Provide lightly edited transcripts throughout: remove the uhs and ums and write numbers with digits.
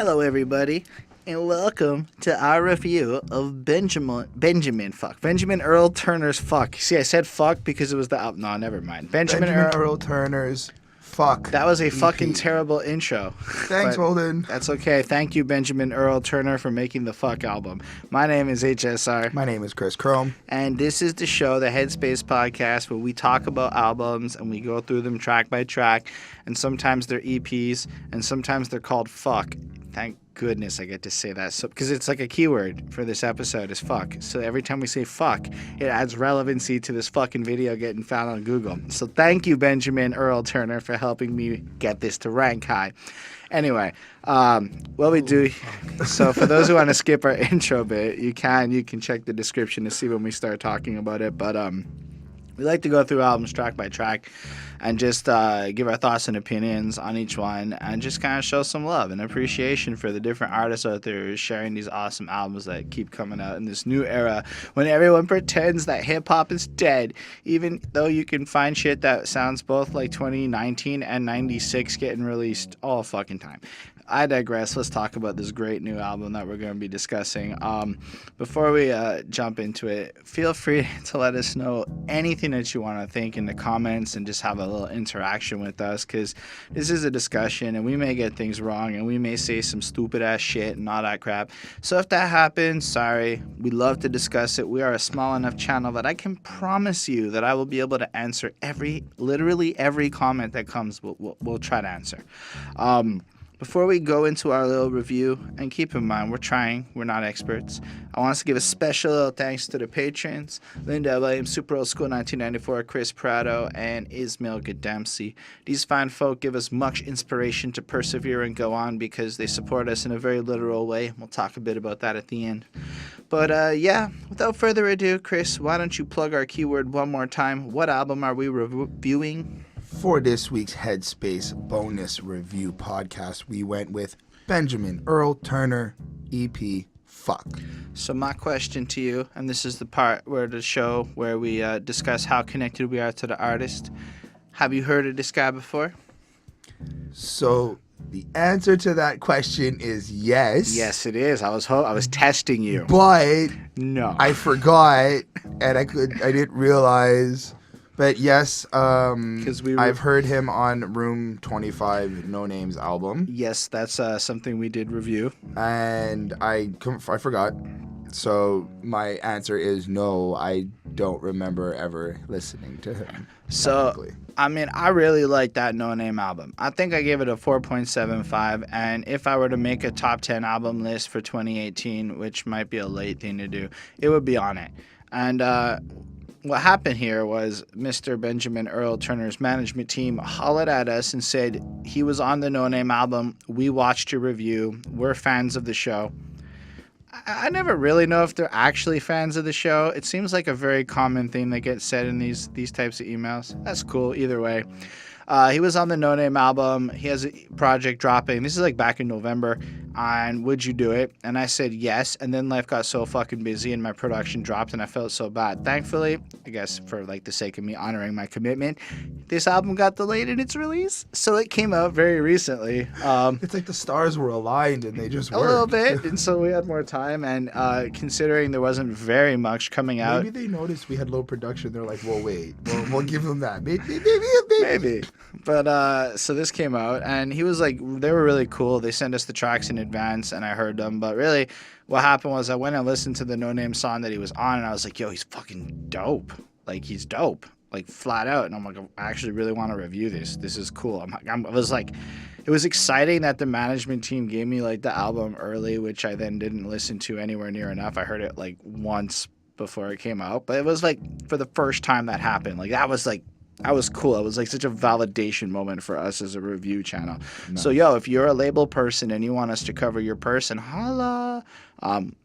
Hello, everybody, and welcome to our review of Benjamin Earl Turner's Fuck. See, I said fuck because it was the no, never mind. Benjamin Earl Turner's Fuck. That was a EP. fucking terrible intro. Thanks, Holden. That's okay. Thank you, Benjamin Earl Turner, for making the Fuck album. My name is HSR. My name is Chris Chrome. And this is the show, the Headspace podcast, where we talk about albums and we go through them track by track. And sometimes they're EPs and sometimes they're called Fuck. Thank goodness I get to say that, because it's like a keyword for this episode is fuck. So every time we say fuck, it adds relevancy to this fucking video getting found on Google. So thank you, Benjamin Earl Turner, for helping me get this to rank high. Anyway, what we do, so for those who want to skip our intro bit, you can check the description to see when we start talking about it. But we like to go through albums track by track and just give our thoughts and opinions on each one and just kind of show some love and appreciation for the different artists out there sharing these awesome albums that keep coming out in this new era when everyone pretends that hip-hop is dead, even though you can find shit that sounds both like 2019 and 96 getting released all fucking time. I digress. Let's talk about this great new album that we're going to be discussing. Before we jump into it, feel free to let us know anything that you want to think in the comments and just have a little interaction with us, because this is a discussion and we may get things wrong and we may say some stupid ass shit and all that crap. So if that happens, sorry. We love to discuss it. We are a small enough channel that I can promise you that I will be able to answer literally every comment that comes. We'll try to answer. Before we go into our little review, and keep in mind, we're not experts, I want us to give a special little thanks to the patrons, Linda Williams, Super Old School 1994, Chris Prado, and Ismail Gadamsi. These fine folk give us much inspiration to persevere and go on because they support us in a very literal way. We'll talk a bit about that at the end. But yeah, without further ado, Chris, why don't you plug our keyword one more time? What album are we reviewing? For this week's Headspace bonus review podcast, we went with Benjamin Earl Turner EP Fuck. So my question to you, and this is the part where the show where we discuss how connected we are to the artist. Have you heard of this guy before? So the answer to that question is yes. Yes, it is. I was testing you. But no, I forgot, and I didn't realize. But yes, I've heard him on Room 25 No Names album. Yes, that's something we did review. And I forgot. So my answer is no, I don't remember ever listening to him. So, I mean, I really like that No Name album. I think I gave it a 4.75. And if I were to make a top 10 album list for 2018, which might be a late thing to do, it would be on it. And what happened here was Mr. Benjamin Earl Turner's management team hollered at us and said he was on the No Name album. We watched your review. We're fans of the show. I never really know if they're actually fans of the show. It seems like a very common thing that gets said in these types of emails. That's cool either way. He was on the No Name album. He has a project dropping. This is like back in November. And would you do it? And I said yes. And then life got so fucking busy and my production dropped and I felt so bad. Thankfully, I guess for like the sake of me honoring my commitment, this album got delayed in its release. So it came out very recently. It's like the stars were aligned and they just worked. A little bit. And so we had more time. And considering there wasn't very much coming out. Maybe they noticed we had low production. They're like, well, wait. We'll give them that. Maybe. But so this came out and he was like, they were really cool. They sent us the tracks in advance and I heard them. But really what happened was I went and listened to the No Name song that he was on and I was like, yo, he's fucking dope. Like, he's dope. Like, flat out. And I'm like, I actually really want to review this. This is cool. I was like, it was exciting that the management team gave me like the album early, which I then didn't listen to anywhere near enough. I heard it like once before it came out. But it was like for the first time that happened. Like, that was cool. It was like such a validation moment for us as a review channel. Nice. So, yo, if you're a label person and you want us to cover your person, holla.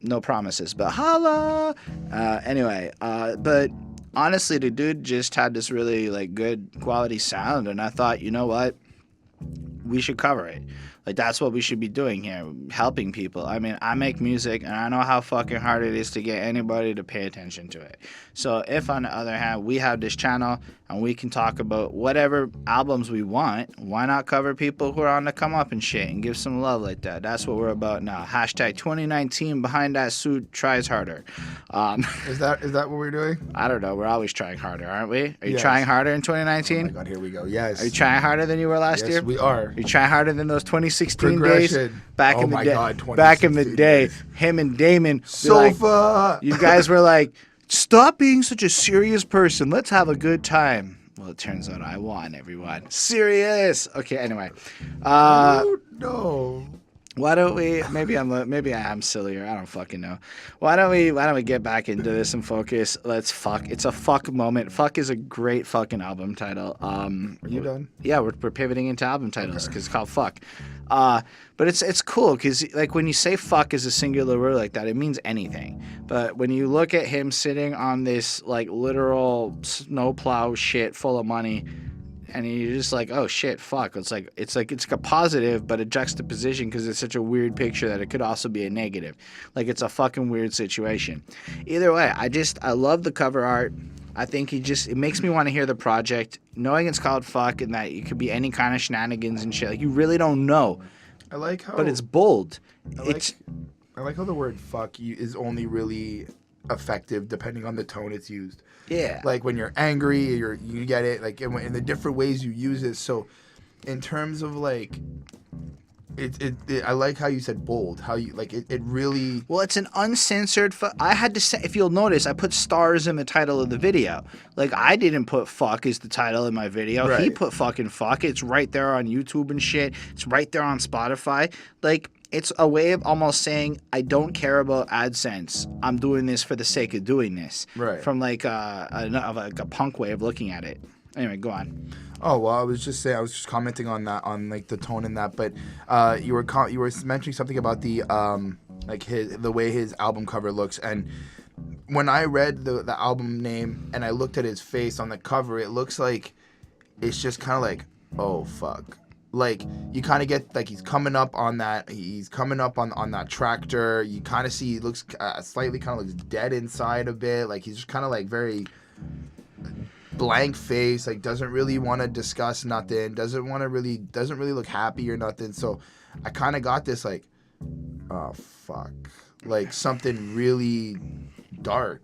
No promises, but holla. Anyway, but honestly, the dude just had this really like good quality sound, and I thought, you know what? We should cover it. Like, that's what we should be doing here, helping people. I mean, I make music, and I know how fucking hard it is to get anybody to pay attention to it. So if, on the other hand, we have this channel, and we can talk about whatever albums we want. Why not cover people who are on the come up and shit and give some love like that? That's what we're about now. Hashtag 2019 behind that suit tries harder. Is that what we're doing? I don't know. We're always trying harder, aren't we? Are you trying harder in 2019? Oh my God, here we go. Yes. Are you trying harder than you were last year? Yes, we are. Are you trying harder than those 2016 days? Back in the day. God, back in the day, him and Damon. Sofa. You guys were like, stop being such a serious person. Let's have a good time. Well, it turns out I won, everyone. Serious. Okay, anyway. No. Why don't we? Maybe I am sillier. I don't fucking know. Why don't we get back into this and focus? Let's fuck. It's a fuck moment. Fuck is a great fucking album title. Are you done? Yeah, we're pivoting into album titles because it's called fuck. But it's cool because like when you say fuck as a singular word like that, it means anything. But when you look at him sitting on this like literal snowplow shit full of money, and you're just like, oh shit, fuck. It's like a positive, but a juxtaposition because it's such a weird picture that it could also be a negative. Like it's a fucking weird situation. Either way, I love the cover art. I think it makes me want to hear the project, knowing it's called fuck and that it could be any kind of shenanigans and shit. Like you really don't know. I like how. But it's bold. I like how the word fuck is only really effective depending on the tone it's used. Yeah. Like when you're angry, you get it. Like in the different ways you use it. So, in terms of like, I like how you said bold. How you like it really. Well, it's an uncensored. I had to say, if you'll notice, I put stars in the title of the video. Like I didn't put "fuck" as the title in my video. Right. He put fucking "fuck." It's right there on YouTube and shit. It's right there on Spotify. Like. It's a way of almost saying, I don't care about AdSense. I'm doing this for the sake of doing this. Right. From like a punk way of looking at it. Anyway, go on. Oh, well, I was just commenting on that, on like the tone in that, but you were mentioning something about the the way his album cover looks, and when I read the album name and I looked at his face on the cover, it looks like it's just kind of like, oh fuck. Like you kind of get like he's coming up on that that tractor. You kind of see he looks slightly kind of looks dead inside a bit. Like he's just kind of like very blank face. Like doesn't really want to discuss nothing. Doesn't really look happy or nothing. So I kind of got this like, oh fuck, like something really dark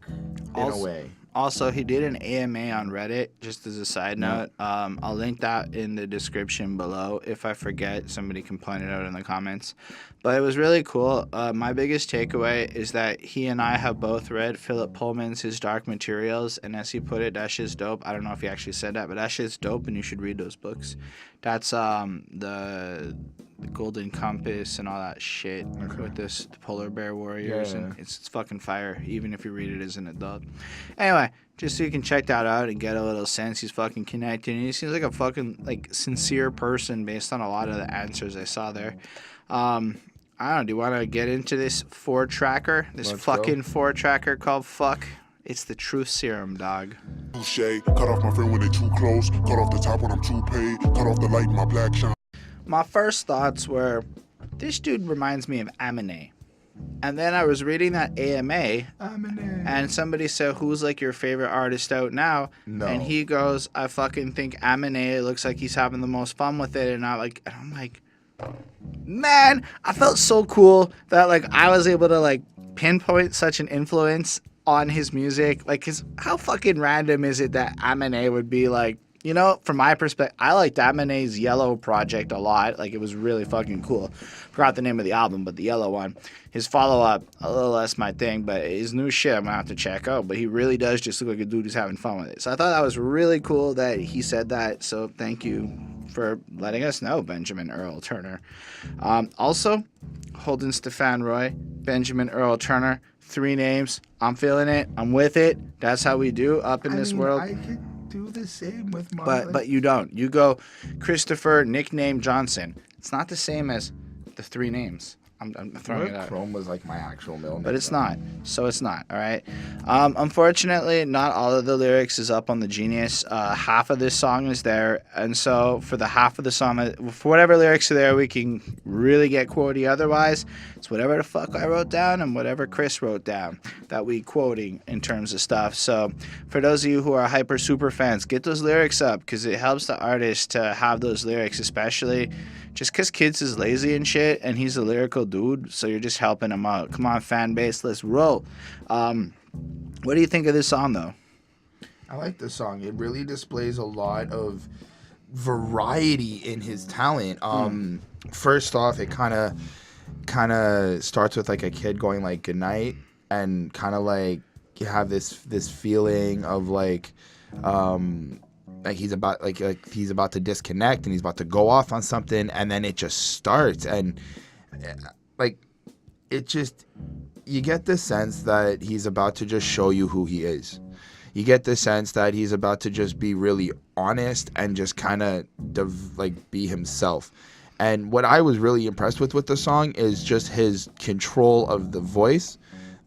in a way. Also, he did an AMA on Reddit, just as a side note. I'll link that in the description below. If I forget, somebody can point it out in the comments. But it was really cool. My biggest takeaway is that he and I have both read Philip Pullman's His Dark Materials, and as he put it, that shit's dope. I don't know if he actually said that, but that shit's dope, and you should read those books. That's the Golden Compass and all that shit with the polar bear warriors, and it's fucking fire, even if you read it as an adult. Anyway, just so you can check that out and get a little sense, he's fucking connected, and he seems like a fucking like sincere person based on a lot of the answers I saw there. I don't know, do you want to get into this 4-tracker? This fucking 4-tracker called Fuck? It's the truth serum, dog. Cut off my friend when they too close. Cut off the top when I'm too paid. Cut off the light in my black shine. My first thoughts were, this dude reminds me of Aminé. And then I was reading that AMA, and somebody said, who's like your favorite artist out now? No. And he goes, I fucking think Aminé. It looks like he's having the most fun with it. And I'm like, man, I felt so cool that like I was able to like pinpoint such an influence on his music. Like, how fucking random is it that Aminé would be like, you know, from my perspective, I liked Aminé's Yellow project a lot. Like, it was really fucking cool. Forgot the name of the album, but the Yellow one. His follow-up, a little less my thing, but his new shit I'm going to have to check out. But he really does just look like a dude who's having fun with it. So I thought that was really cool that he said that. So thank you for letting us know, Benjamin Earl Turner. Also, Holden Stefan Roy, Benjamin Earl Turner, 3 names. I'm feeling it. I'm with it. That's how we do up in this world. I could do the same with my but you don't. You go Christopher nickname Johnson. It's not the same as the 3 names. I'm throwing it out. Chrome was like my actual middle name. But it's not. So it's not, all right? Unfortunately, not all of the lyrics is up on the Genius. Half of this song is there. And so for the half of the song, for whatever lyrics are there, we can really get quotey. Otherwise, it's whatever the fuck I wrote down and whatever Chris wrote down that we quoting in terms of stuff. So for those of you who are hyper super fans, get those lyrics up because it helps the artist to have those lyrics, especially just because Kids is lazy and shit and he's a lyrical dude. So you're just helping him out. Come on, fan base, let's roll. What do you think of this song, though? I like this song. It really displays a lot of variety in his talent. First off, it kind of starts with like a kid going like goodnight, and kind of like you have this feeling of like he's about he's about to disconnect and he's about to go off on something, and then it just starts, and like it just, you get the sense that he's about to just show you who he is. You get the sense that he's about to just be really honest and just kind of be himself. And what I was really impressed with the song is just his control of the voice,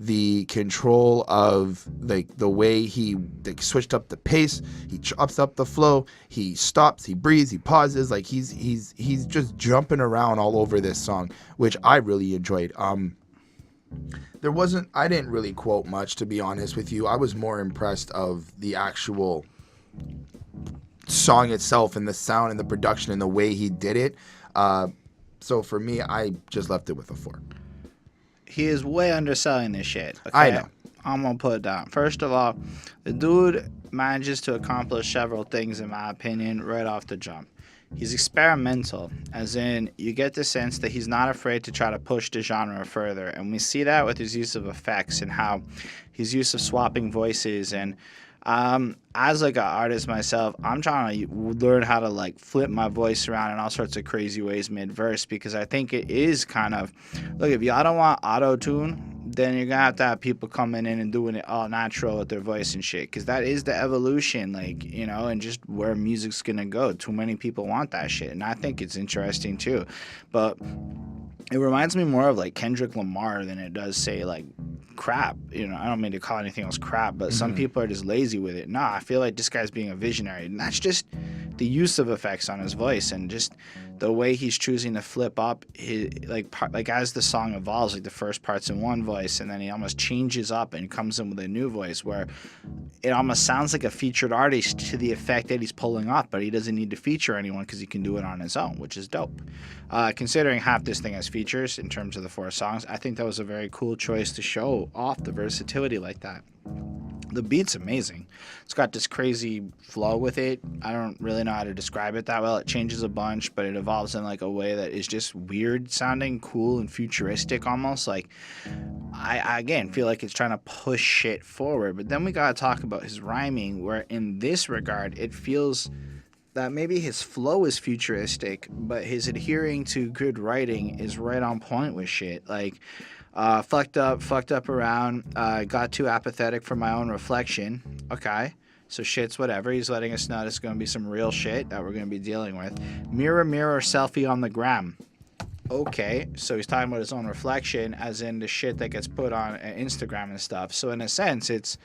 the control of like the way he switched up the pace, he chops up the flow, he stops, he breathes, he pauses, like he's just jumping around all over this song, which I really enjoyed. I didn't really quote much, to be honest with you. I was more impressed of the actual song itself and the sound and the production and the way he did it. So for me, I just left it with a 4. He is way underselling this shit. Okay? I know. I'm going to put it down. First of all, the dude manages to accomplish several things, in my opinion, right off the jump. He's experimental, as in you get the sense that he's not afraid to try to push the genre further. And we see that with his use of effects and how his use of swapping voices. And as like an artist myself, I'm trying to learn how to like flip my voice around in all sorts of crazy ways mid-verse, because I think it is kind of, look, if y'all don't want auto-tune, then you're gonna have to have people coming in and doing it all natural with their voice and shit, because that is the evolution, like, you know, and just where music's gonna go. Too many people want that shit, and I think it's interesting too. But it reminds me more of like Kendrick Lamar than it does, say, like crap. You know, I don't mean to call anything else crap, but some people are just lazy with it. Nah, I feel like this guy's being a visionary, and that's just the use of effects on his voice and just the way he's choosing to flip up his, like as the song evolves, like the first part's in one voice and then he almost changes up and comes in with a new voice where it almost sounds like a featured artist to the effect that he's pulling off, but he doesn't need to feature anyone because he can do it on his own, which is dope. Considering half this thing has features in terms of the 4 songs, I think that was a very cool choice to show off the versatility like that. The beat's amazing. It's got this crazy flow with it. I don't really know how to describe it that well. It changes a bunch, but it evolves in like a way that is just weird sounding, cool and futuristic almost. Like I again feel like it's trying to push shit forward. But then we gotta talk about his rhyming, where in this regard it feels that maybe his flow is futuristic, but his adhering to good writing is right on point with shit. Like fucked up around, got too apathetic for my own reflection. Okay, so shit's whatever. He's letting us know there's going to be some real shit that we're going to be dealing with. Mirror, mirror, selfie on the gram. Okay, so he's talking about his own reflection, as in the shit that gets put on Instagram and stuff. So in a sense, it's,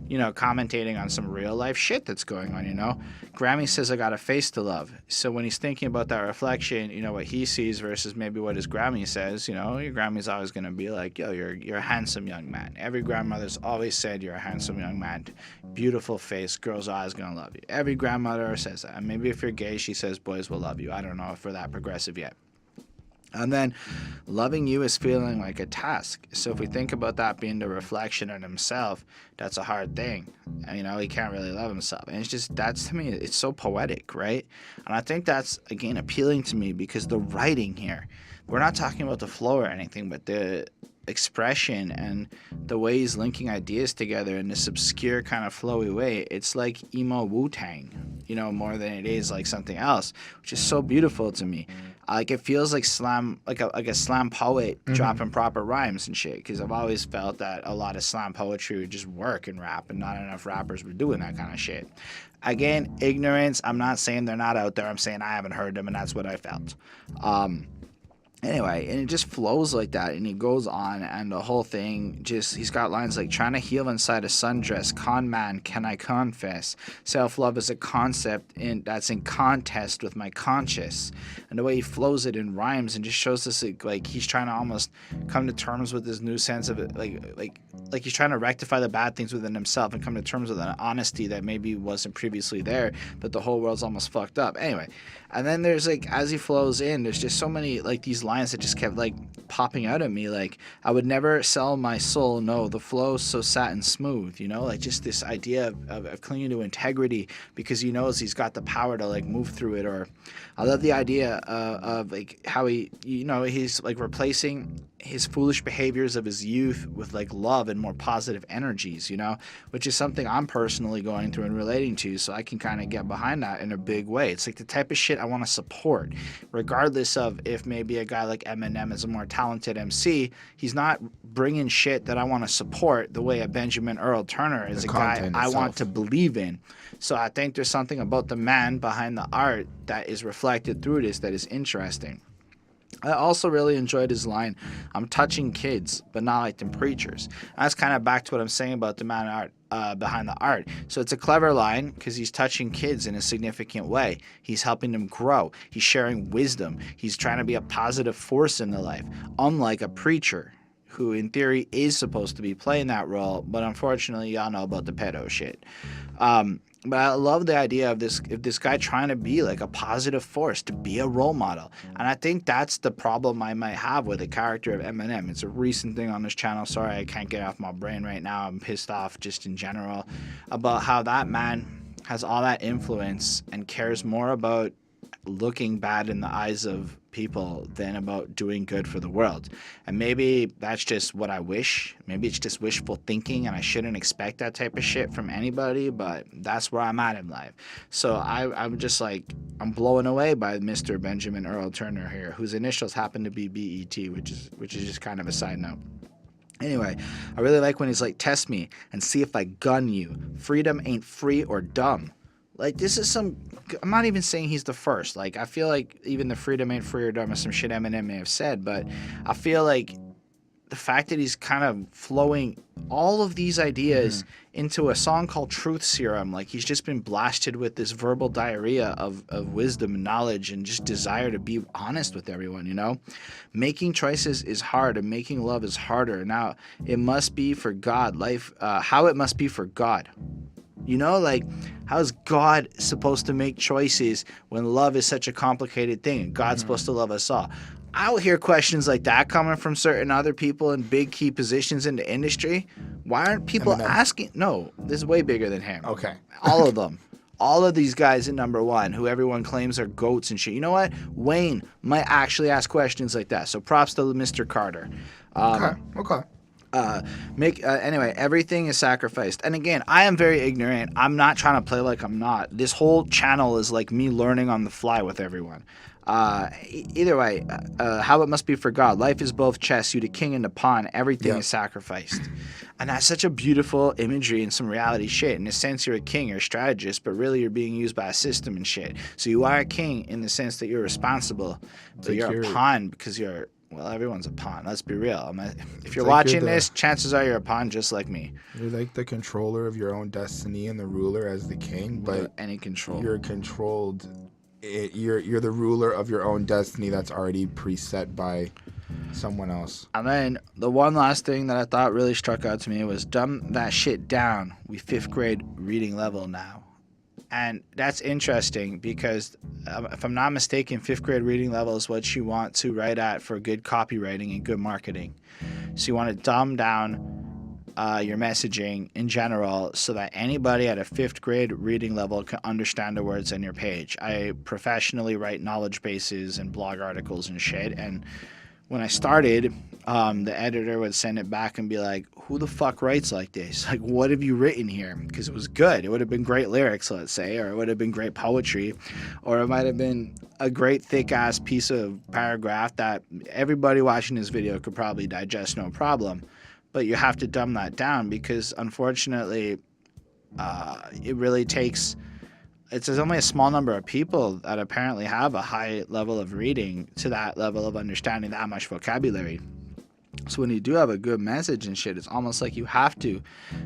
you know, commentating on some real life shit that's going on, you know. Grammy says I got a face to love. So when he's thinking about that reflection, you know, what he sees versus maybe what his Grammy says, you know, your Grammy's always going to be like, yo, you're a handsome young man. Every grandmother's always said you're a handsome young man. Beautiful face, girls are always going to love you. Every grandmother says that. And maybe if you're gay, she says boys will love you. I don't know if we're that progressive yet. And then loving you is feeling like a task. So if we think about that being the reflection on himself, that's a hard thing. And, you know, he can't really love himself. And it's just, that's, to me, it's so poetic, right? And I think that's, again, appealing to me because the writing here, we're not talking about the flow or anything, but the expression and the way he's linking ideas together in this obscure kind of flowy way. It's like emo Wu-Tang, you know, more than it is like something else, which is so beautiful to me. Like it feels like slam, like a slam poet dropping proper rhymes and shit. Because I've always felt that a lot of slam poetry would just work in rap, and not enough rappers were doing that kind of shit. Again, ignorance. I'm not saying they're not out there. I'm saying I haven't heard them, and that's what I felt. Anyway, and it just flows like that, and he goes on, and the whole thing just, he's got lines like, trying to heal inside a sundress, con man, can I confess? Self-love is a concept that's in contest with my conscious. And the way he flows it in rhymes and just shows us like he's trying to almost come to terms with this new sense of it, like he's trying to rectify the bad things within himself and come to terms with an honesty that maybe wasn't previously there, but the whole world's almost fucked up. Anyway, and then there's like, as he flows in, there's just so many like these lines that just kept like popping out at me, like, I would never sell my soul, no, the flow's so satin smooth, you know, like just this idea of clinging to integrity because he knows he's got the power to like move through it. Or I love the idea of like how he, you know, he's like replacing his foolish behaviors of his youth with like love and more positive energies, you know, which is something I'm personally going through and relating to, so I can kind of get behind that in a big way. It's like the type of shit I want to support, regardless of if maybe a guy like Eminem is a more talented MC. He's not bringing shit that I want to support the way a Benjamin Earl Turner is a guy I want to believe in. So I think there's something about the man behind the art that is reflected through this that is interesting. I also really enjoyed his line, I'm touching kids, but not like them preachers. And that's kind of back to what I'm saying about the man art behind the art. So it's a clever line because he's touching kids in a significant way. He's helping them grow. He's sharing wisdom. He's trying to be a positive force in their life, unlike a preacher who in theory is supposed to be playing that role, but unfortunately y'all know about the pedo shit. But I love the idea of this guy trying to be like a positive force, to be a role model. And I think that's the problem I might have with the character of Eminem. It's a recent thing on this channel. Sorry, I can't get it off my brain right now. I'm pissed off just in general about how that man has all that influence and cares more about looking bad in the eyes of people than about doing good for the world. And maybe that's just what I wish. Maybe it's just wishful thinking and I shouldn't expect that type of shit from anybody, but that's where I'm at in life. So I'm just like, I'm blown away by Mr. Benjamin Earl Turner here, whose initials happen to be BET, which is just kind of a side note. Anyway, I really like when he's like, test me and see if I gun you. Freedom ain't free or dumb. Like, this is some, I'm not even saying he's the first. Like, I feel like even the freedom ain't free or dumb is some shit Eminem may have said, but I feel like the fact that he's kind of flowing all of these ideas into a song called Truth Serum, like he's just been blasted with this verbal diarrhea of wisdom and knowledge and just desire to be honest with everyone, you know? Making choices is hard and making love is harder. Now, it must be for God. Life, how it must be for God. You know, like, how is God supposed to make choices when love is such a complicated thing and God's supposed to love us all? I'll hear questions like that coming from certain other people in big key positions in the industry. Why aren't people asking? No, this is way bigger than him. Okay. All of them. All of these guys at number one, who everyone claims are goats and shit. You know what? Wayne might actually ask questions like that. So props to Mr. Carter. Okay. Anyway, everything is sacrificed. And again, I am very ignorant. I'm not trying to play like I'm not. This whole channel is like me learning on the fly with everyone. Either way, how it must be for God. Life is both chess, you the king and the pawn. Everything is sacrificed. And that's such a beautiful imagery and some reality shit. In a sense, you're a king, you're a strategist, but really you're being used by a system and shit. So you are a king in the sense that you're responsible, but you're a pawn because you're, well, everyone's a pawn. Let's be real. If you're watching this, chances are you're a pawn just like me. You're like the controller of your own destiny and the ruler as the king, but any control. You're controlled. You're the ruler of your own destiny that's already preset by someone else. And then the one last thing that I thought really struck out to me was dumb that shit down. We 5th grade reading level now. And that's interesting because if I'm not mistaken, 5th grade reading level is what you want to write at for good copywriting and good marketing. So you want to dumb down your messaging in general so that anybody at a 5th grade reading level can understand the words on your page. I professionally write knowledge bases and blog articles and shit, and when I started, the editor would send it back and be like, who the fuck writes like this? Like, what have you written here? Because it was good. It would have been great lyrics, let's say, or it would have been great poetry, or it might have been a great thick-ass piece of paragraph that everybody watching this video could probably digest no problem. But you have to dumb that down because, unfortunately, it really takes there's only a small number of people that apparently have a high level of reading to that level of understanding that much vocabulary. So when you do have a good message and shit, it's almost like you have to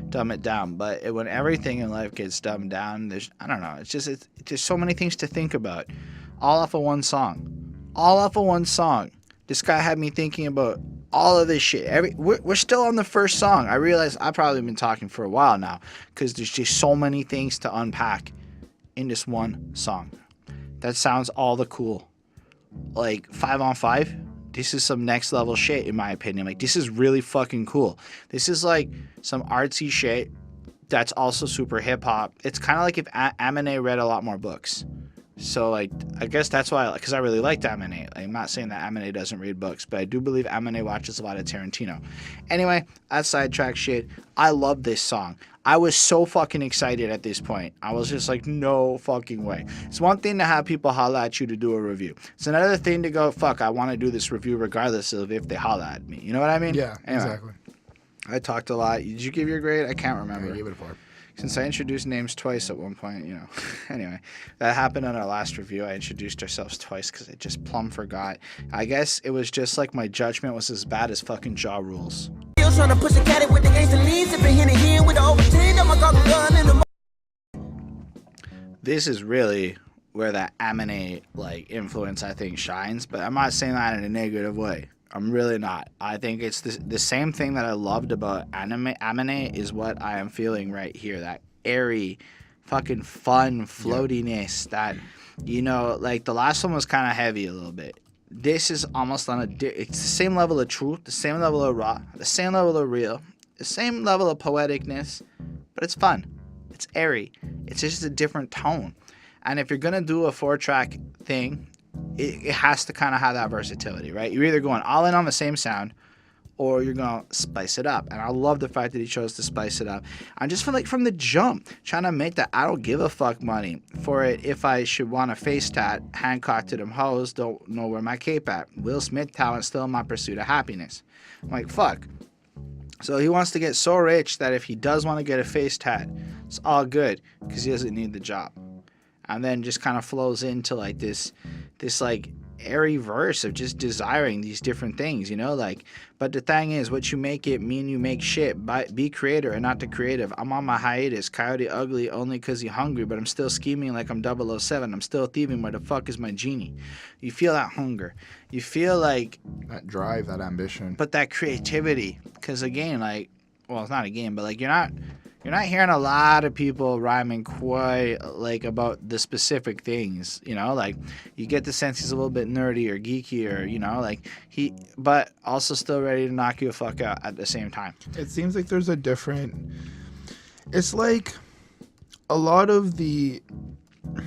dumb it down. But when everything in life gets dumbed down, I don't know. It's just so many things to think about, all off of one song. All off of one song. This guy had me thinking about all of this shit. We're still on the first song. I realize I've probably been talking for a while now because there's just so many things to unpack in this one song. That sounds all the cool. Like 5 on 5. This is some next level shit in my opinion. Like this is really fucking cool. This is like some artsy shit that's also super hip hop. It's kind of like if Amine read a lot more books. So like I guess that's why, because I really liked Amine. Like, I'm not saying that Amine doesn't read books, but I do believe Amine watches a lot of Tarantino. Anyway, that's sidetrack shit. I love this song. I was so fucking excited at this point. I was just like, no fucking way. It's one thing to have people holla at you to do a review. It's another thing to go, fuck, I want to do this review regardless of if they holla at me. You know what I mean? Yeah, anyway, exactly. I talked a lot. Did you give your grade? I can't remember. I gave it a 4. Since I introduced names twice at one point, Anyway, that happened on our last review. I introduced ourselves twice because I just plumb forgot. I guess it was just like my judgment was as bad as fucking Jaw Rules. This is really where that Amine like influence I think shines, but I'm not saying that in a negative way. I'm really not. I think it's the same thing that I loved about Amine is what I am feeling right here. That airy, fucking fun floatiness that, like the last one was kind of heavy a little bit. This is almost on it's the same level of truth, the same level of raw, the same level of real, the same level of poeticness, but it's fun. It's airy. It's just a different tone. And if you're going to do a 4-track thing, it has to kind of have that versatility, right? You're either going all in on the same sound or you're going to spice it up. And I love the fact that he chose to spice it up. I just feel like from the jump, trying to make that I don't give a fuck money for it if I should want a face tat, Hancock to them hoes, don't know where my cape at. Will Smith talent still in my pursuit of happiness. I'm like, fuck. So he wants to get so rich that if he does want to get a face tat, it's all good because he doesn't need the job. And then just kind of flows into like this like airy verse of just desiring these different things, but the thing is, what you make it mean you make shit. Be creator and not the creative. I'm on my hiatus, Coyote ugly only cause he hungry, but I'm still scheming like I'm 007. I'm still thieving, where the fuck is my genie? You feel that hunger, you feel like that drive, that ambition, but that creativity, because again, like, well, it's not a game, but like you're not hearing a lot of people rhyming quite like about the specific things, like you get the sense he's a little bit nerdy or geeky or, like but also still ready to knock you the fuck out at the same time. It seems like there's it's like a lot of the, I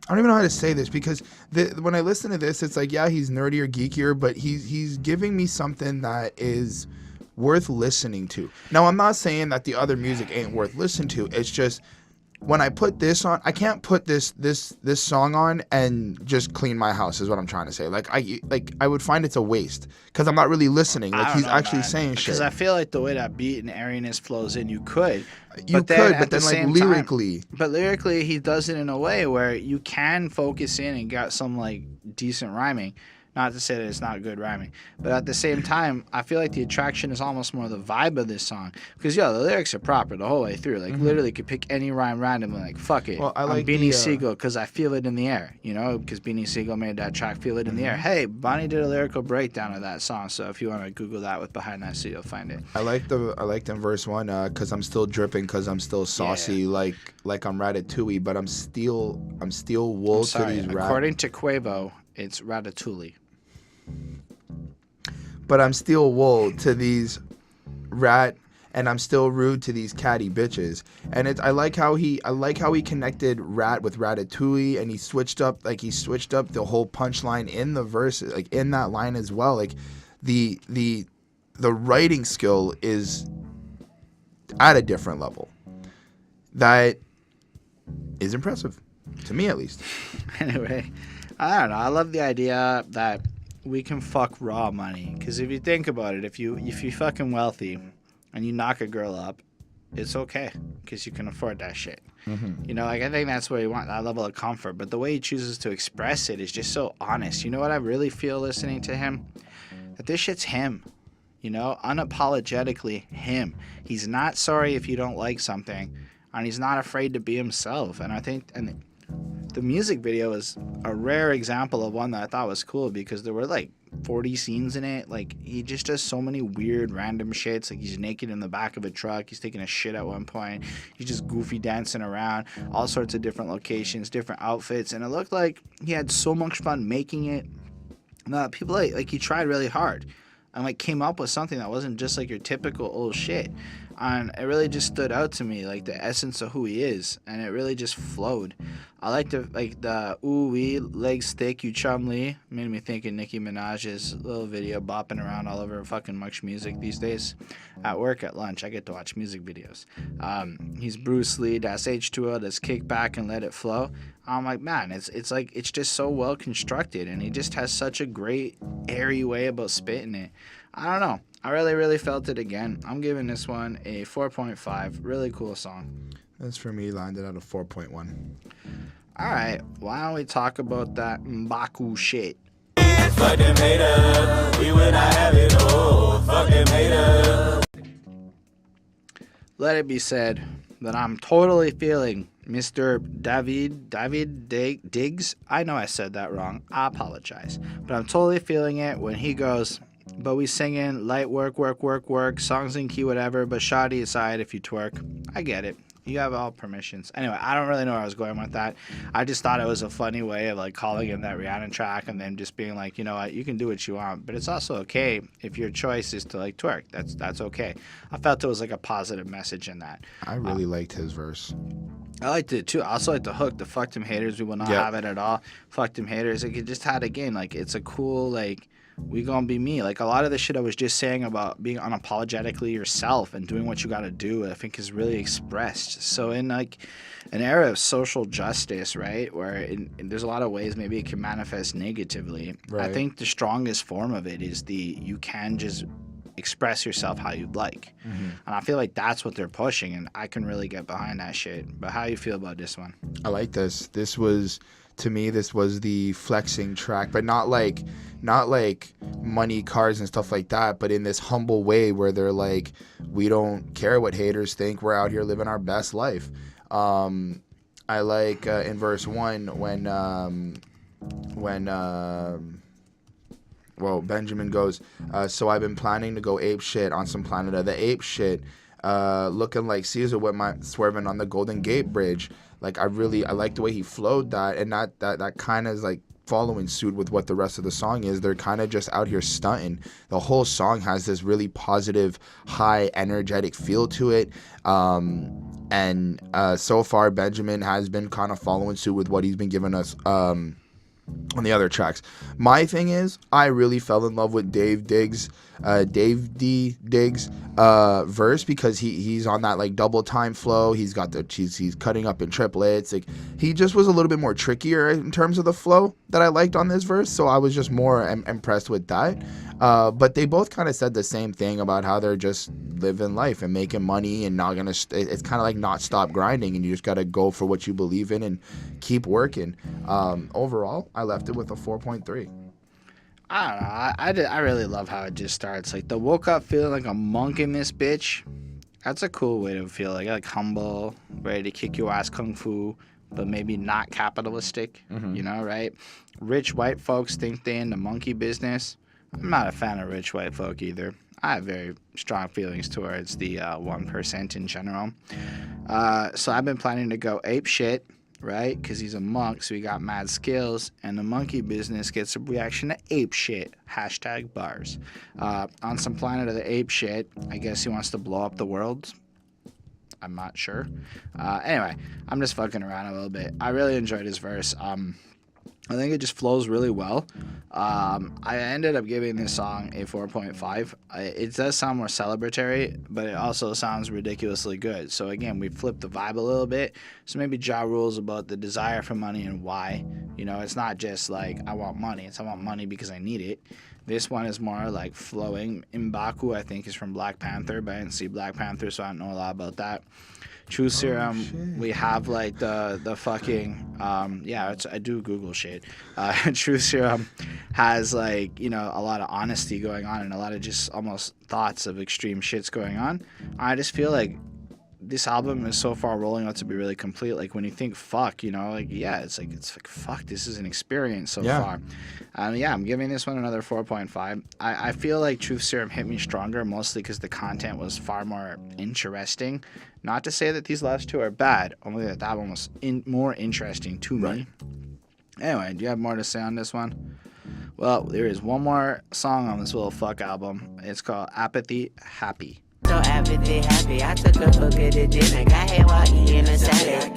don't even know how to say this because when I listen to this, it's like, yeah, he's nerdy or geekier, but he's giving me something that is worth listening to. Now, I'm not saying that the other music ain't worth listening to. It's just when I put this on, I can't put this song on and just clean my house is what I'm trying to say. Like I would find it's a waste because I'm not really listening. Like he's actually saying shit. Because I feel like the way that beat and airiness flows in, you could. But then like lyrically. But lyrically, he does it in a way where you can focus in and got some like decent rhyming. Not to say that it's not good rhyming, but at the same time, I feel like the attraction is almost more the vibe of this song. Because, the lyrics are proper the whole way through. Like, literally could pick any rhyme randomly. Like, fuck it. Well, I'm Beanie Siegel because I feel it in the air, because Beanie Siegel made that track, Feel It in the Air. Hey, Bonnie did a lyrical breakdown of that song, so if you want to Google that with Behind That Seat, you'll find it. I liked in verse 1, because I'm still dripping, because I'm still saucy, like I'm Ratatouille, but I'm still wool to these According to Quavo, it's Ratatouille. But I'm still wool to these rat, and I'm still rude to these catty bitches. And I like how he connected rat with Ratatouille, and he switched up the whole punchline in the verse, like in that line as well. Like the writing skill is at a different level. That is impressive to me, at least. Anyway, I don't know. I love the idea that we can fuck raw money, because if you think about it, if you fucking wealthy and you knock a girl up it's okay because you can afford that shit. You know, like I think that's where you want that level of comfort. But the way he chooses to express it is just so honest. You know what I really feel listening to him? That this shit's him. You know, unapologetically him. He's not sorry if you don't like something, and he's not afraid to be himself. And I think, and the music video is a rare example of one that I thought was cool because there were like 40 scenes in it. Like, he just does so many weird random shits. Like, he's naked in the back of a truck, he's taking a shit at one point, he's just goofy dancing around, all sorts of different locations, different outfits, and it looked like he had so much fun making it. People like he tried really hard and like came up with something that wasn't just like your typical old shit. And it really just stood out to me, like the essence of who he is, and it really just flowed. I like the ooh wee legs thick you chum lee, made me think of Nicki Minaj's little video bopping around all over fucking Much Music these days. At work at lunch, I get to watch music videos. He's Bruce Lee, that's H2O, that's kick back and let it flow. I'm like, man, it's like it's just so well constructed, and he just has such a great airy way about spitting it. I don't know. I really felt it again. I'm giving this one a 4.5. Really cool song. That's for me, landed at a 4.1. All right, why don't we talk about that Mbaku shit? Fuck them haters, we would not have it all. Fuck them haters. Let it be said that I'm totally feeling Mr. David Diggs. I know I said that wrong. I apologize. But I'm totally feeling it when he goes, but we singing light work, songs in key, whatever, but shoddy aside if you twerk. I get it. You have all permissions. Anyway, I don't really know where I was going with that. I just thought it was a funny way of like calling in that Rihanna track and then just being like, you know what, you can do what you want, but it's also okay if your choice is to like twerk. That's okay. I felt it was like a positive message in that. I really liked his verse. I liked it too. I also like the hook, the fuck them haters, we will not have it at all. Fuck them haters. Like, it just had, again, like, it's a cool, like, we gonna be me. Like, a lot of the shit I was just saying about being unapologetically yourself and doing what you gotta do, I think is really expressed. So in like an era of social justice, right, where there's a lot of ways maybe it can manifest negatively, right. I think the strongest form of it is you can just express yourself how you'd like. And I feel like that's what they're pushing, and I can really get behind that shit. But how you feel about this one? I like this. This was, to me, this was the flexing track, but not like money, cars, and stuff like that, but in this humble way where they're like, we don't care what haters think. We're out here living our best life. I like in verse 1 when Benjamin goes, so I've been planning to go ape shit on some Planet of the Apes shit, looking like Caesar with my swerving on the Golden Gate Bridge. Like, I like the way he flowed that, and that kind of is like following suit with what the rest of the song is. They're kind of just out here stunting. The whole song has this really positive, high, energetic feel to it. And so far, Benjamin has been kind of following suit with what he's been giving us on the other tracks. My thing is, I really fell in love with Dave D. Diggs verse, because he's on that like double time flow. He's got he's cutting up in triplets. Like, he just was a little bit more trickier in terms of the flow that I liked on this verse. So I was just more impressed with that. But they both kind of said the same thing about how they're just living life and making money and not gonna. It's kind of like not stop grinding, and you just gotta go for what you believe in and keep working. Overall, I left it with a 4.3. I don't know. I really love how it just starts. Like, the woke up feeling like a monk in this bitch. That's a cool way to feel. Like humble, ready to kick your ass kung fu, but maybe not capitalistic. You know, right? Rich white folks think they in the monkey business. I'm not a fan of rich white folk either. I have very strong feelings towards the 1% in general. So I've been planning to go ape shit, right? Because he's a monk, so he got mad skills, and the monkey business gets a reaction to ape shit. # bars. On some Planet of the Ape shit, I guess he wants to blow up the world. I'm not sure. Anyway, I'm just fucking around a little bit. I really enjoyed his verse. I think it just flows really well. I ended up giving this song a 4.5. It does sound more celebratory, but it also sounds ridiculously good. So again, we flipped the vibe a little bit. So maybe Ja Rule's about the desire for money and why. You know, it's not just like I want money. It's I want money because I need it. This one is more like flowing. M'Baku, I think, is from Black Panther, but I didn't see Black Panther, so I don't know a lot about that. True Serum, we have like the fucking I do Google shit. True Serum has like, you know, a lot of honesty going on and a lot of just almost thoughts of extreme shits going on. I just feel like this album is so far rolling out to be really complete. Like when you think fuck, you know, like yeah, it's like fuck, this is an experience so far. I'm giving this one another 4.5. I feel like Truth Serum hit me stronger mostly because the content was far more interesting. Not to say that these last two are bad, only that one was more interesting to me. Anyway, do you have more to say on this one? Well, there is one more song on this little fuck album. It's called Apathy Happy. So apathy happy, I took a hook at the dinner, got here while eating a salad.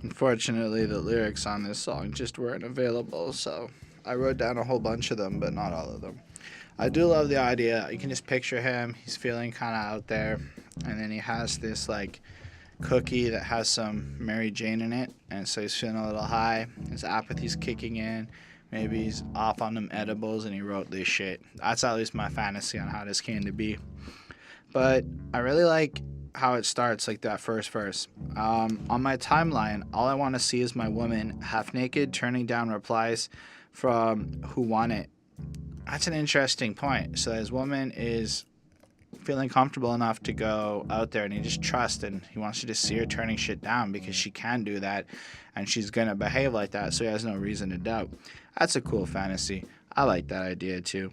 Unfortunately, the lyrics on this song just weren't available, so I wrote down a whole bunch of them, but not all of them. I do love the idea. You can just picture him. He's feeling kind of out there, and then he has this like cookie that has some Mary Jane in it, and so he's feeling a little high. His apathy's kicking in. Maybe he's off on them edibles and he wrote this shit. That's at least my fantasy on how this came to be. But I really like how it starts, like that first verse. On my timeline, all I want to see is my woman half naked turning down replies from who want it. That's an interesting point. So his woman is feeling comfortable enough to go out there and he just trusts and he wants to just see her turning shit down because she can do that and she's gonna behave like that, so he has no reason to doubt. That's a cool fantasy. I like that idea too.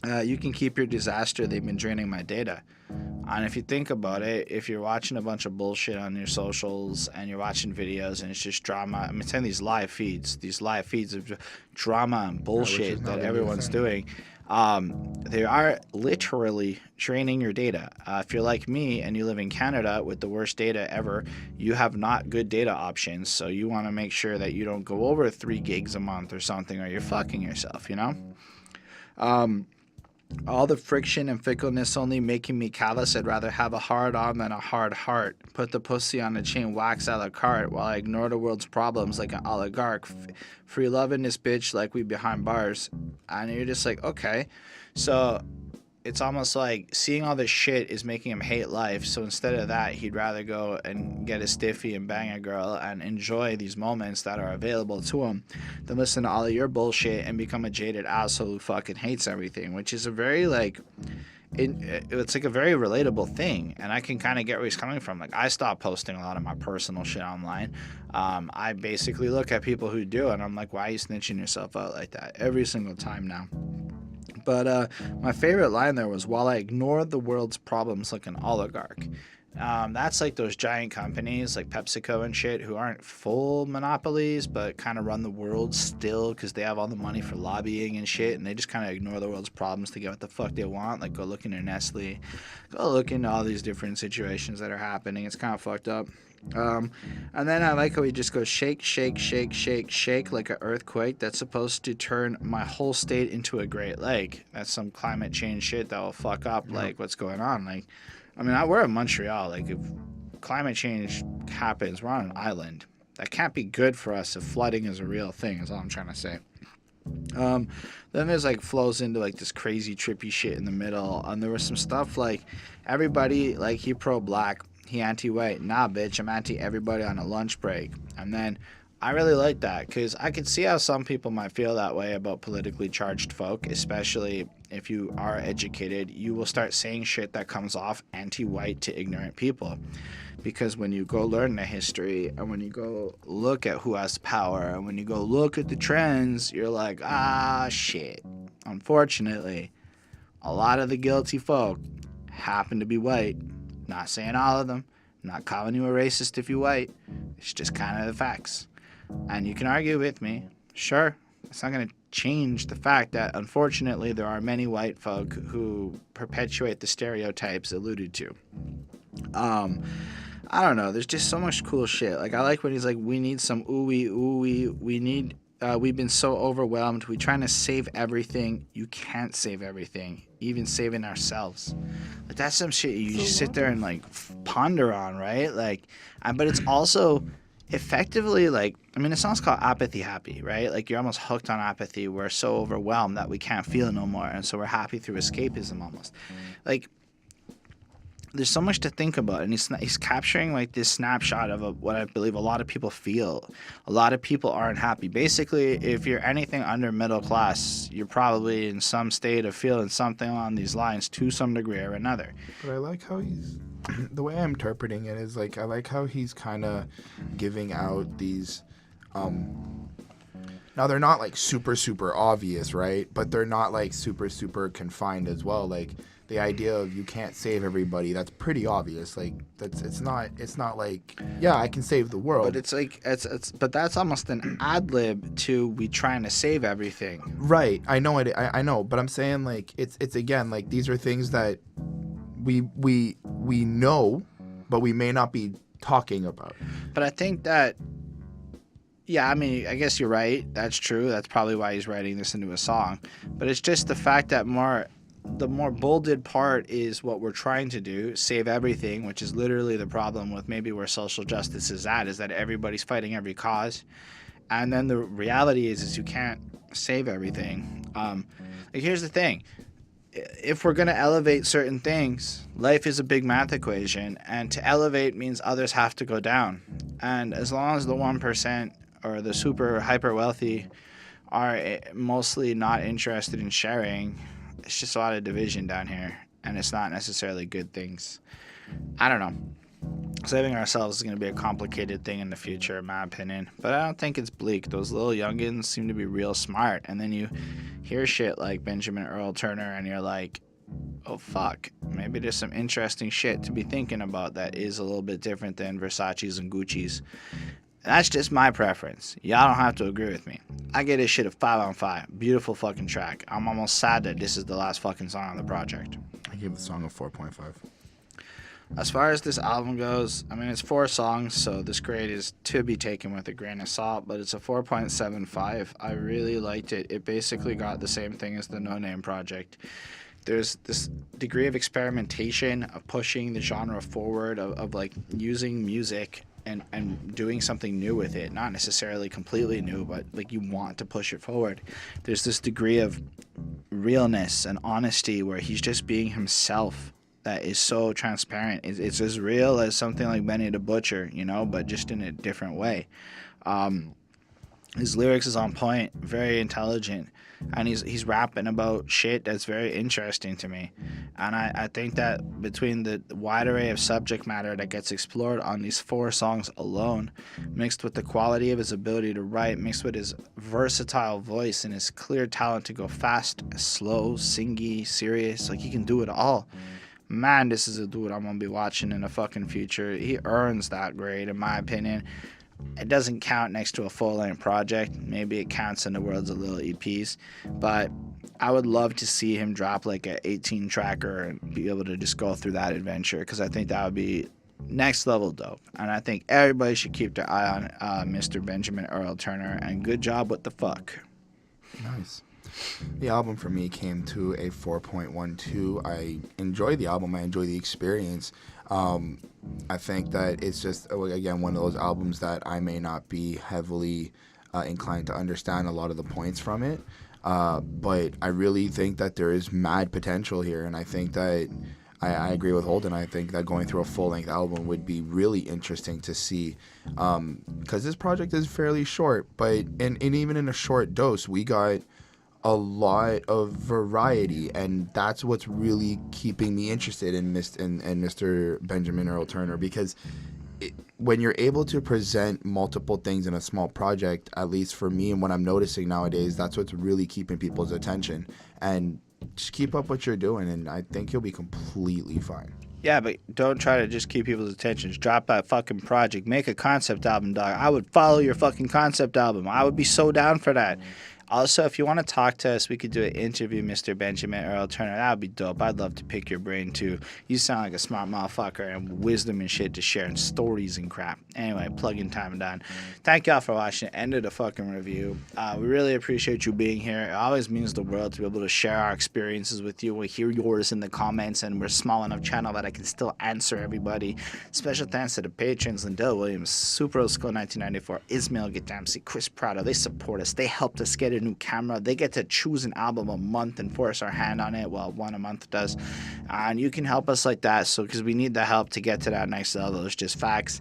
You can keep your disaster, they've been draining my data. And if you think about it, if you're watching a bunch of bullshit on your socials and you're watching videos and it's just drama, I mean, it's in these live feeds of drama and bullshit that everyone's doing. They are literally draining your data. If you're like me and you live in Canada with the worst data ever, you have not good data options. So you want to make sure that you don't go over 3 gigs a month or something, or you're fucking yourself, you know? All the friction and fickleness only making me callous. I'd rather have a hard on than a hard heart. Put the pussy on a chain, wax a la carte, while I ignore the world's problems like an oligarch. Free love in this bitch like we behind bars. And you're just like, okay. So it's almost like seeing all this shit is making him hate life. So instead of that, he'd rather go and get a stiffy and bang a girl and enjoy these moments that are available to him than listen to all of your bullshit and become a jaded asshole who fucking hates everything, which is a very like it's like a very relatable thing, and I can kind of get where he's coming from. Like, I stopped posting a lot of my personal shit online. I basically look at people who do, and I'm like, why are you snitching yourself out like that every single time now? But my favorite line there was, while I ignore the world's problems like an oligarch. That's like those giant companies like PepsiCo and shit who aren't full monopolies but kind of run the world still because they have all the money for lobbying and shit, and they just kind of ignore the world's problems to get what the fuck they want. Like, go look into Nestle, go look into all these different situations that are happening. It's kind of fucked up. And then I like how he just goes shake, shake, shake, shake, shake like an earthquake that's supposed to turn my whole state into a Great Lake. That's some climate change shit that will fuck up like what's going on. Like, I mean, we're in Montreal. Like, if climate change happens, we're on an island. That can't be good for us if flooding is a real thing, is all I'm trying to say. Then there's like flows into like this crazy trippy shit in the middle. And there was some stuff like everybody, like, he pro-black, he anti-white. Nah, bitch, I'm anti-everybody on a lunch break. And then I really like that because I could see how some people might feel that way about politically charged folk, especially if you are educated. You will start saying shit that comes off anti-white to ignorant people, because when you go learn the history and when you go look at who has power and when you go look at the trends, you're like, shit. Unfortunately, a lot of the guilty folk happen to be white. Not saying all of them, not calling you a racist if you're white. It's just kind of the facts. And you can argue with me. Sure, it's not going to change the fact that, unfortunately, there are many white folk who perpetuate the stereotypes alluded to. I don't know. There's just so much cool shit. Like I like when he's like, we need some ooey. We need. We've been so overwhelmed. We're trying to save everything. You can't save everything, even saving ourselves. Like that's some shit you just sit there and like ponder on, right? Like, but it's also effectively like, I mean, the song's called Apathy Happy, right? Like you're almost hooked on apathy. We're so overwhelmed that we can't feel no more, and so we're happy through escapism almost. Like there's so much to think about, and he's capturing like this snapshot of what I believe a lot of people feel. A lot of people aren't happy. Basically, if you're anything under middle class, you're probably in some state of feeling something along these lines to some degree or another. But I like how he's the way I'm interpreting it is like I like how he's kind of giving out these now they're not like super obvious, right? But they're not like super confined as well. Like the idea of you can't save everybody, that's pretty obvious. Like it's not like, yeah, I can save the world. But it's like but that's almost an ad lib to we trying to save everything. Right. I know it. I know, but I'm saying like it's again like these are things that we know, but we may not be talking about. But I think that, yeah, I mean, I guess you're right. That's true. That's probably why he's writing this into a song. But it's just the fact that the more bolded part is what we're trying to do, save everything, which is literally the problem with maybe where social justice is at, is that everybody's fighting every cause. And then the reality is you can't save everything. Like here's the thing. If we're going to elevate certain things, life is a big math equation, and to elevate means others have to go down. And as long as the 1% or the super hyper wealthy are mostly not interested in sharing, it's just a lot of division down here, and it's not necessarily good things. I don't know. Saving ourselves is going to be a complicated thing in the future, in my opinion. But I don't think it's bleak. Those little youngins seem to be real smart. And then you hear shit like Benjamin Earl Turner, and you're like, oh, fuck. Maybe there's some interesting shit to be thinking about that is a little bit different than Versace's and Gucci's. That's just my preference. Y'all don't have to agree with me. I get this shit a 5 on 5. Beautiful fucking track. I'm almost sad that this is the last fucking song on the project. I give the song a 4.5. As far as this album goes, I mean, it's 4 songs, so this grade is to be taken with a grain of salt, but it's a 4.75. I really liked it. It basically got the same thing as the No Name project. There's this degree of experimentation, of pushing the genre forward, of like using music and doing something new with it. Not necessarily completely new, but like you want to push it forward. There's this degree of realness and honesty where he's just being himself. That is so transparent. It's as real as something like Benny the Butcher, you know, but just in a different way. His lyrics is on point, very intelligent, and he's rapping about shit that's very interesting to me. And I think that between the wide array of subject matter that gets explored on these 4 songs alone, mixed with the quality of his ability to write, mixed with his versatile voice and his clear talent to go fast, slow, singy, serious, like he can do it all. Man, this is a dude I'm going to be watching in the fucking future. He earns that grade, in my opinion. It doesn't count next to a full-length project. Maybe it counts in the worlds of little EPs. But I would love to see him drop like an 18-tracker and be able to just go through that adventure, because I think that would be next level dope. And I think everybody should keep their eye on Mr. Benjamin Earl Turner. And good job with the fuck. Nice. The album for me came to a 4.12. I enjoy the album. I enjoy the experience. I think that it's just, again, one of those albums that I may not be heavily inclined to understand a lot of the points from it. But I really think that there is mad potential here. And I think that I agree with Holden. I think that going through a full-length album would be really interesting to see. Because this project is fairly short. But and even in a short dose, we got a lot of variety, and that's what's really keeping me interested in Mr. Benjamin Earl Turner, because when you're able to present multiple things in a small project, at least for me and what I'm noticing nowadays, that's what's really keeping people's attention. And just keep up what you're doing, and I think you'll be completely fine. Yeah, but don't try to just keep people's attention. Just drop that fucking project. Make a concept album, dog. I would follow your fucking concept album. I would be so down for that. Also, if you want to talk to us, we could do an interview, Mr. Benjamin Earl Turner. That would be dope. I'd love to pick your brain, too. You sound like a smart motherfucker and wisdom and shit to share and stories and crap. Anyway, plug-in time done. Thank y'all for watching. End of the fucking review. We really appreciate you being here. It always means the world to be able to share our experiences with you. We hear yours in the comments, and we're a small enough channel that I can still answer everybody. Special thanks to the patrons, Lindell Williams, Super Old School 1994, Ismail Gadamsi, Chris Prado. They support us. They helped us get a new camera. They get to choose an album a month and force our hand on it. Well, one a month does. And you can help us like that, so because we need the help to get to that next level. It's just facts.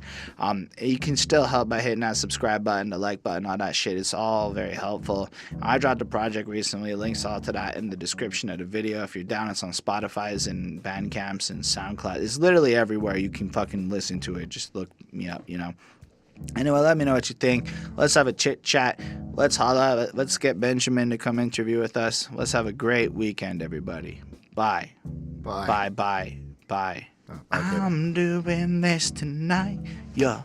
You can still help by hitting that subscribe button, the like button, all that shit. It's all very helpful. I dropped a project recently. Links all to that in the description of the video. If you're down, it's on Spotify's and Bandcamps and SoundCloud. It's literally everywhere you can fucking listen to it. Just look me up, you know. Anyway, let me know what you think. Let's have a chit chat. Let's holla. Let's get Benjamin to come interview with us. Let's have a great weekend, everybody. Bye. Bye. Bye. Bye. Bye. Okay. I'm doing this tonight. Yeah.